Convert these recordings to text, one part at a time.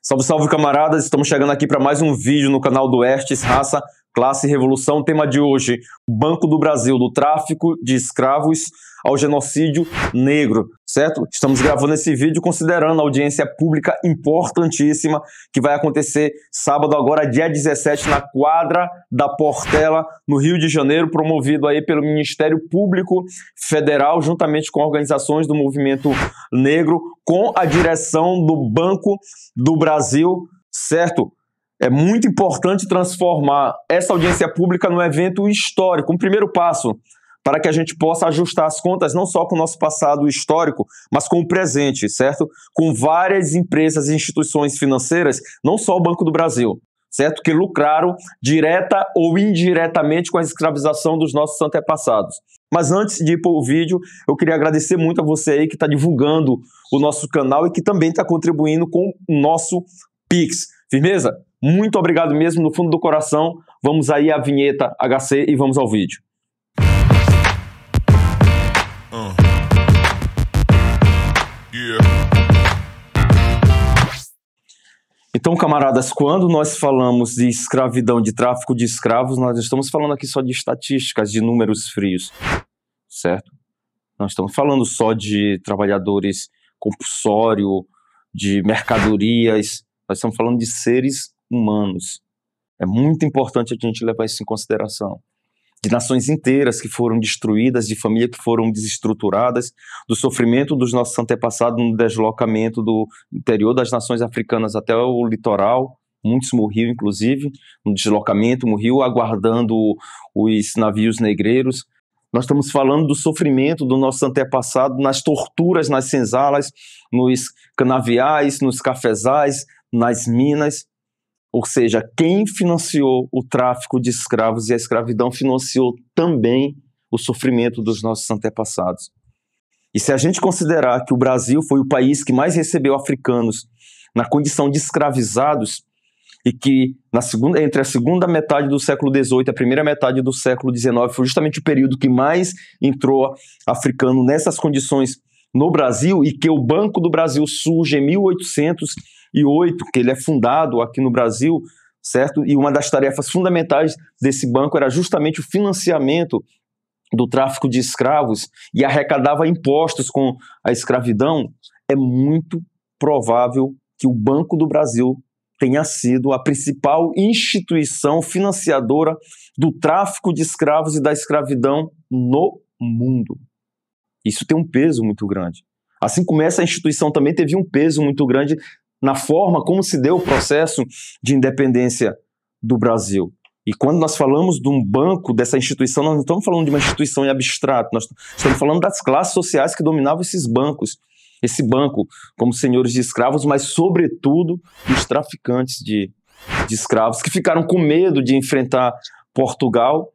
Salve, salve, camaradas! Estamos chegando aqui para mais um vídeo no canal do Estes, Raça, Classe e Revolução. O tema de hoje, Banco do Brasil, do tráfico de escravos ao genocídio negro, certo? Estamos gravando esse vídeo considerando a audiência pública importantíssima que vai acontecer sábado agora, dia 17, na quadra da Portela, no Rio de Janeiro, promovido aí pelo Ministério Público Federal, juntamente com organizações do movimento negro, com a direção do Banco do Brasil, certo? É muito importante transformar essa audiência pública num evento histórico, um primeiro passo para que a gente possa ajustar as contas não só com o nosso passado histórico, mas com o presente, certo? Com várias empresas e instituições financeiras, não só o Banco do Brasil, certo? Que lucraram direta ou indiretamente com a escravização dos nossos antepassados. Mas antes de ir para o vídeo, eu queria agradecer muito a você aí que está divulgando o nosso canal e que também está contribuindo com o nosso Pix. Firmeza? Muito obrigado mesmo, no fundo do coração. Vamos aí à vinheta HC e vamos ao vídeo. Então, camaradas, quando nós falamos de escravidão, de tráfico de escravos, nós estamos falando aqui só de estatísticas, de números frios, certo? Não estamos falando só de trabalhadores compulsório, de mercadorias, nós estamos falando de seres humanos. É muito importante a gente levar isso em consideração. De nações inteiras que foram destruídas, de famílias que foram desestruturadas, do sofrimento dos nossos antepassados no deslocamento do interior das nações africanas até o litoral. Muitos morriam, inclusive, no deslocamento, morriam aguardando os navios negreiros. Nós estamos falando do sofrimento do nosso antepassado nas torturas, nas senzalas, nos canaviais, nos cafezais, nas minas. Ou seja, quem financiou o tráfico de escravos e a escravidão financiou também o sofrimento dos nossos antepassados. E se a gente considerar que o Brasil foi o país que mais recebeu africanos na condição de escravizados e que entre a segunda metade do século XVIII e a primeira metade do século XIX foi justamente o período que mais entrou africano nessas condições no Brasil, e que o Banco do Brasil surge em 1808, que ele é fundado aqui no Brasil, certo? E uma das tarefas fundamentais desse banco era justamente o financiamento do tráfico de escravos e arrecadava impostos com a escravidão. É muito provável que o Banco do Brasil tenha sido a principal instituição financiadora do tráfico de escravos e da escravidão no mundo. Isso tem um peso muito grande. Assim como essa instituição também teve um peso muito grande na forma como se deu o processo de independência do Brasil. E quando nós falamos de um banco, dessa instituição, nós não estamos falando de uma instituição em abstrato, nós estamos falando das classes sociais que dominavam esses bancos. Esse banco como senhores de escravos, mas sobretudo os traficantes de escravos, que ficaram com medo de enfrentar Portugal,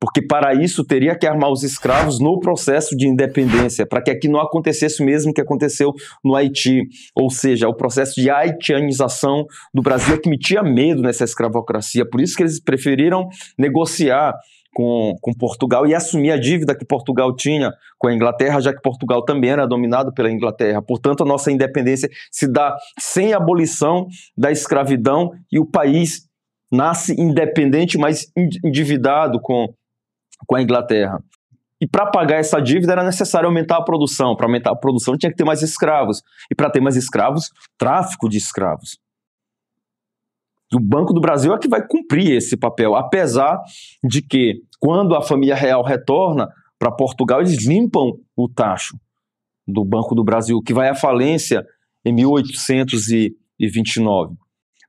porque para isso teria que armar os escravos no processo de independência, para que aqui não acontecesse o mesmo que aconteceu no Haiti, ou seja, o processo de haitianização do Brasil é que metia medo nessa escravocracia, por isso que eles preferiram negociar com Portugal e assumir a dívida que Portugal tinha com a Inglaterra, já que Portugal também era dominado pela Inglaterra. Portanto, a nossa independência se dá sem a abolição da escravidão e o país nasce independente, mas endividado com a Inglaterra. E para pagar essa dívida era necessário aumentar a produção. Para aumentar a produção tinha que ter mais escravos. E para ter mais escravos, tráfico de escravos. E o Banco do Brasil é que vai cumprir esse papel, apesar de que, quando a família real retorna para Portugal, eles limpam o tacho do Banco do Brasil, que vai à falência em 1829.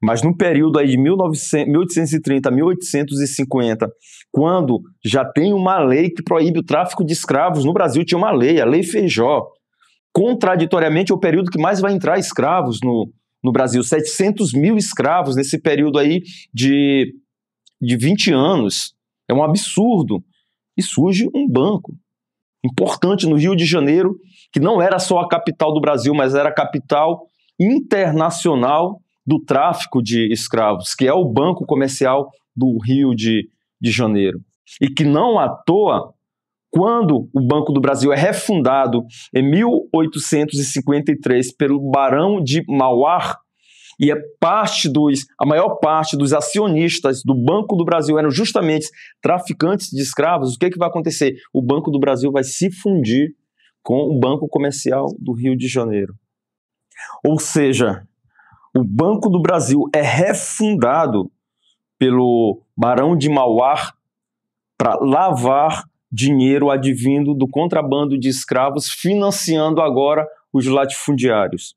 Mas no período aí de 1830 a 1850, quando já tem uma lei que proíbe o tráfico de escravos, no Brasil tinha uma lei, a Lei Feijó. Contraditoriamente, é o período que mais vai entrar escravos no Brasil, 700 mil escravos nesse período aí de 20 anos. É um absurdo. E surge um banco importante no Rio de Janeiro, que não era só a capital do Brasil, mas era a capital internacional do tráfico de escravos, que é o Banco Comercial do Rio de Janeiro. E que não à toa, quando o Banco do Brasil é refundado em 1853 pelo Barão de Mauá, E a maior parte dos acionistas do Banco do Brasil eram justamente traficantes de escravos, o que vai acontecer? O Banco do Brasil vai se fundir com o Banco Comercial do Rio de Janeiro. Ou seja, o Banco do Brasil é refundado pelo Barão de Mauá para lavar dinheiro advindo do contrabando de escravos, financiando agora os latifundiários.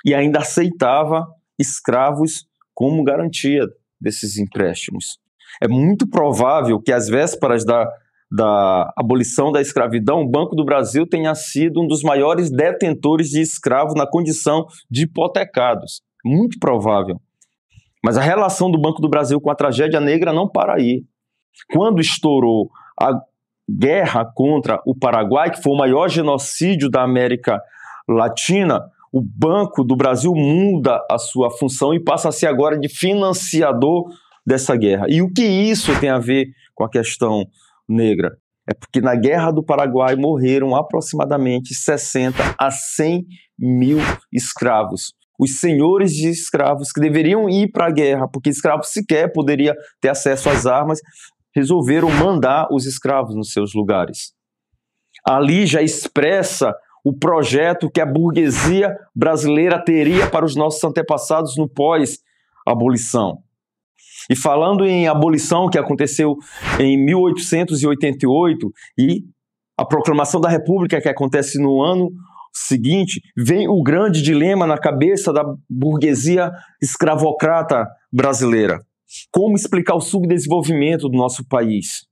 E ainda aceitava escravos como garantia desses empréstimos. É muito provável que às vésperas da abolição da escravidão, o Banco do Brasil tenha sido um dos maiores detentores de escravos na condição de hipotecados. Muito provável. Mas a relação do Banco do Brasil com a tragédia negra não para aí. Quando estourou a guerra contra o Paraguai, que foi o maior genocídio da América Latina, o Banco do Brasil muda a sua função e passa a ser agora de financiador dessa guerra. E o que isso tem a ver com a questão negra? É porque na Guerra do Paraguai morreram aproximadamente 60 a 100 mil escravos. Os senhores de escravos que deveriam ir para a guerra, porque escravo sequer poderia ter acesso às armas, resolveram mandar os escravos nos seus lugares. Ali já expressa o projeto que a burguesia brasileira teria para os nossos antepassados no pós-abolição. E falando em abolição, que aconteceu em 1888, e a proclamação da República, que acontece no ano seguinte, vem o grande dilema na cabeça da burguesia escravocrata brasileira. Como explicar o subdesenvolvimento do nosso país?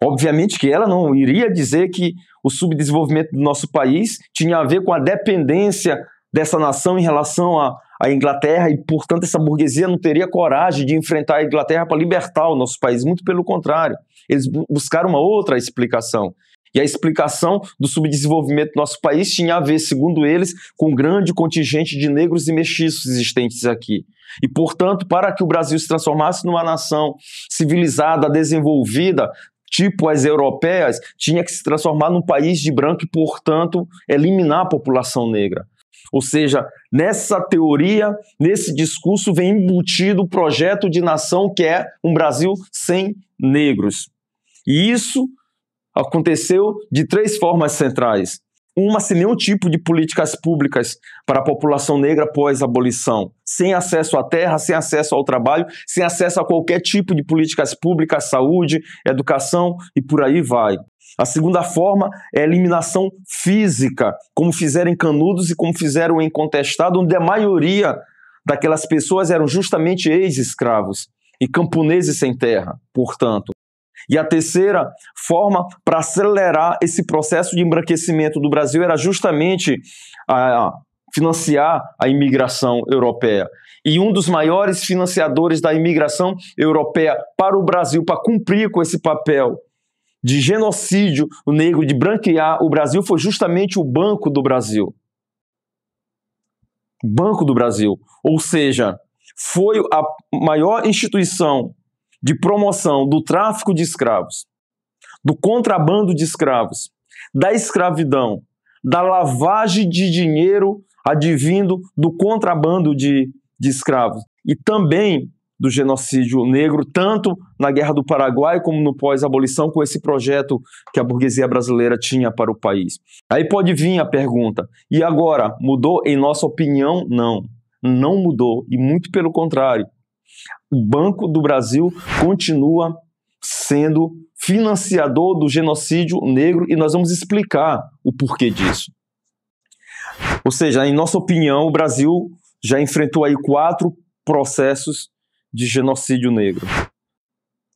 Obviamente que ela não iria dizer que o subdesenvolvimento do nosso país tinha a ver com a dependência dessa nação em relação à Inglaterra e, portanto, essa burguesia não teria coragem de enfrentar a Inglaterra para libertar o nosso país. Muito pelo contrário. Eles buscaram uma outra explicação. E a explicação do subdesenvolvimento do nosso país tinha a ver, segundo eles, com um grande contingente de negros e mestiços existentes aqui. E, portanto, para que o Brasil se transformasse numa nação civilizada, desenvolvida, tipo as europeias, tinha que se transformar num país de branco e, portanto, eliminar a população negra. Ou seja, nessa teoria, nesse discurso, vem embutido o projeto de nação que é um Brasil sem negros. E isso aconteceu de três formas centrais. Uma, sem nenhum tipo de políticas públicas para a população negra pós-abolição, sem acesso à terra, sem acesso ao trabalho, sem acesso a qualquer tipo de políticas públicas, saúde, educação e por aí vai. A segunda forma é a eliminação física, como fizeram em Canudos e como fizeram em Contestado, onde a maioria daquelas pessoas eram justamente ex-escravos e camponeses sem terra, portanto. E a terceira forma para acelerar esse processo de embranquecimento do Brasil era justamente financiar a imigração europeia. E um dos maiores financiadores da imigração europeia para o Brasil, para cumprir com esse papel de genocídio negro, de branquear o Brasil, foi justamente o Banco do Brasil. Banco do Brasil. Ou seja, foi a maior instituição de promoção do tráfico de escravos, do contrabando de escravos, da escravidão, da lavagem de dinheiro advindo do contrabando de escravos e também do genocídio negro, tanto na Guerra do Paraguai como no pós-abolição, com esse projeto que a burguesia brasileira tinha para o país. Aí pode vir a pergunta, e agora, mudou? Em nossa opinião, não. Não mudou, e muito pelo contrário. O Banco do Brasil continua sendo financiador do genocídio negro e nós vamos explicar o porquê disso. Ou seja, em nossa opinião, o Brasil já enfrentou aí 4 processos de genocídio negro.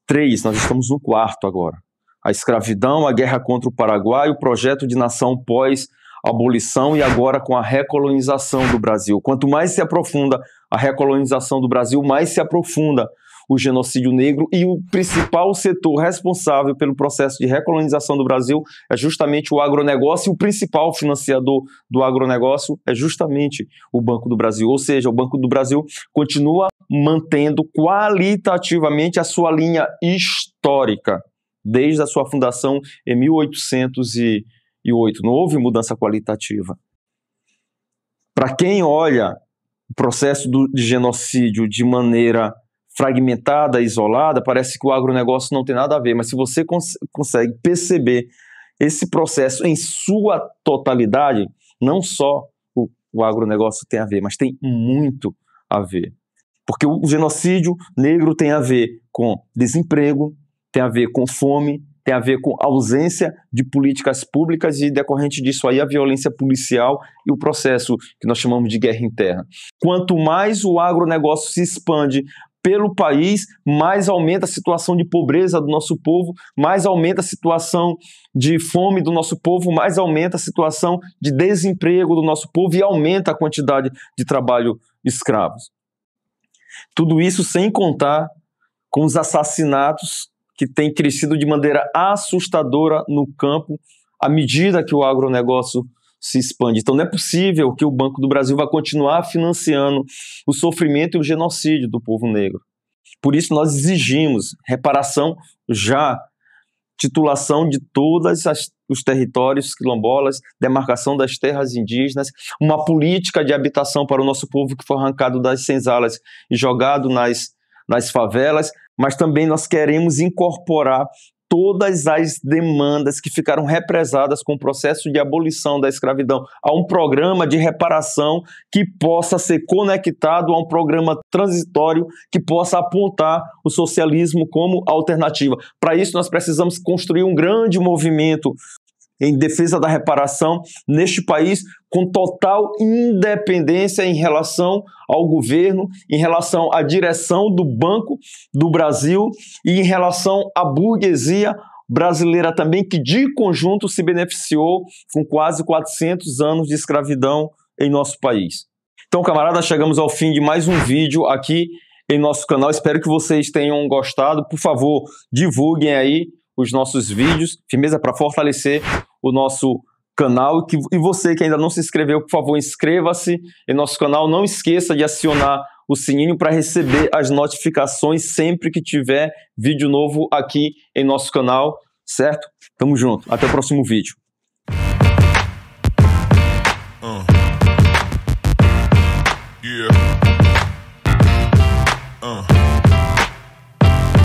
3, nós estamos no 4º agora. A escravidão, a guerra contra o Paraguai, o projeto de nação pós-abolição e agora com a recolonização do Brasil. Quanto mais se aprofunda a recolonização do Brasil, mais se aprofunda o genocídio negro e o principal setor responsável pelo processo de recolonização do Brasil é justamente o agronegócio e o principal financiador do agronegócio é justamente o Banco do Brasil. Ou seja, o Banco do Brasil continua mantendo qualitativamente a sua linha histórica desde a sua fundação em 1808. Não houve mudança qualitativa. Para quem olha o processo de genocídio de maneira fragmentada, isolada, parece que o agronegócio não tem nada a ver, mas se você consegue perceber esse processo em sua totalidade, não só o agronegócio tem a ver, mas tem muito a ver. Porque o genocídio negro tem a ver com desemprego, tem a ver com fome, tem a ver com ausência de políticas públicas e, decorrente disso aí, a violência policial e o processo que nós chamamos de guerra interna. Quanto mais o agronegócio se expande pelo país, mais aumenta a situação de pobreza do nosso povo, mais aumenta a situação de fome do nosso povo, mais aumenta a situação de desemprego do nosso povo e aumenta a quantidade de trabalho escravos. Tudo isso sem contar com os assassinatos que têm crescido de maneira assustadora no campo à medida que o agronegócio se expande. Então não é possível que o Banco do Brasil vá continuar financiando o sofrimento e o genocídio do povo negro. Por isso nós exigimos reparação já, titulação de todos os territórios quilombolas, demarcação das terras indígenas, uma política de habitação para o nosso povo que foi arrancado das senzalas e jogado nas favelas, mas também nós queremos incorporar todas as demandas que ficaram represadas com o processo de abolição da escravidão a um programa de reparação que possa ser conectado a um programa transitório que possa apontar o socialismo como alternativa. Para isso, nós precisamos construir um grande movimento em defesa da reparação neste país, com total independência em relação ao governo, em relação à direção do Banco do Brasil e em relação à burguesia brasileira também, que de conjunto se beneficiou com quase 400 anos de escravidão em nosso país. Então, camaradas, chegamos ao fim de mais um vídeo aqui em nosso canal. Espero que vocês tenham gostado. Por favor, divulguem aí os nossos vídeos, firmeza para fortalecer o nosso canal. E você que ainda não se inscreveu, por favor, inscreva-se em nosso canal. Não esqueça de acionar o sininho para receber as notificações sempre que tiver vídeo novo aqui em nosso canal, certo? Tamo junto. Até o próximo vídeo. Yeah.